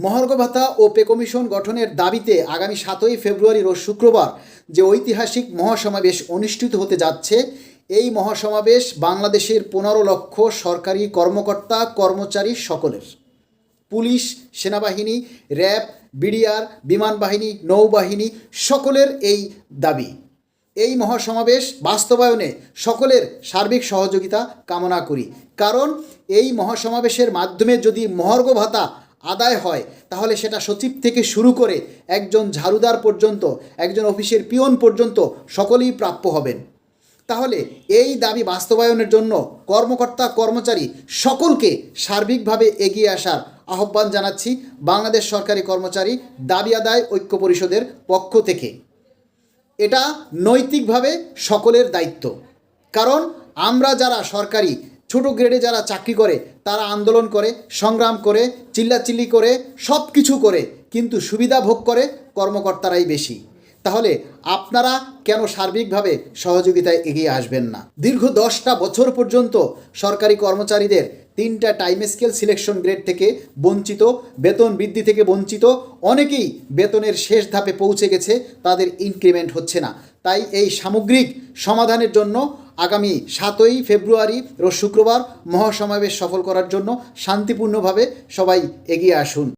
মহার্ঘ ভাতা ও pay commission গঠনের দাবিতে আগামী 7ই ফেব্রুয়ারি রোজ শুক্রবার যে ঐতিহাসিক মহাসমাবেশ অনুষ্ঠিত হতে যাচ্ছে, এই মহাসমাবেশ বাংলাদেশের 15 লক্ষ সরকারি কর্মকর্তা কর্মচারী সকলের, পুলিশ, সেনাবাহিনী, র্যাব, বিডিআর, বিমান বাহিনী, নৌবাহিনী সকলের এই দাবি। এই মহাসমাবেশ বাস্তবায়নে সকলের সার্বিক সহযোগিতা কামনা করি। কারণ এই মহাসমাবেশের মাধ্যমে যদি মহার্ঘ ভাতা আদায় হয়, তাহলে সেটা সচিব থেকে শুরু করে একজন ঝাড়ুদার পর্যন্ত, একজন অফিসের পিয়ন পর্যন্ত সকলেই প্রাপ্য হবেন। তাহলে এই দাবি বাস্তবায়নের জন্য কর্মকর্তা কর্মচারী সকলকে সার্বিকভাবে এগিয়ে আসার আহ্বান জানাচ্ছি বাংলাদেশ সরকারি কর্মচারী দাবি আদায় ঐক্য পরিষদের পক্ষ থেকে। এটা নৈতিকভাবে সকলের দায়িত্ব। কারণ আমরা যারা সরকারি ছোট গ্রেডে যারা চাকরি করে, তারা আন্দোলন করে, সংগ্রাম করে, চিল্লাচিল্লি করে, সব কিছু করে, কিন্তু সুবিধা ভোগ করে কর্মকর্তারাই বেশি। তাহলে আপনারা কেন সার্বিকভাবে সহযোগিতায় এগিয়ে আসবেন না? দীর্ঘ 10টা বছর পর্যন্ত সরকারি কর্মচারীদের 3টা টাইম স্কেল সিলেকশন গ্রেড থেকে বঞ্চিত, বেতন বৃদ্ধি থেকে বঞ্চিত, অনেকেই বেতনের শেষ ধাপে পৌঁছে গেছে, তাদের ইনক্রিমেন্ট হচ্ছে না। তাই এই সামগ্রিক সমাধানের জন্য আগামী 7ই ফেব্রুয়ারি রোজ শুক্রবার মহাসমাবেশ সফল করার জন্য শান্তিপূর্ণভাবে সবাই এগিয়ে আসুন।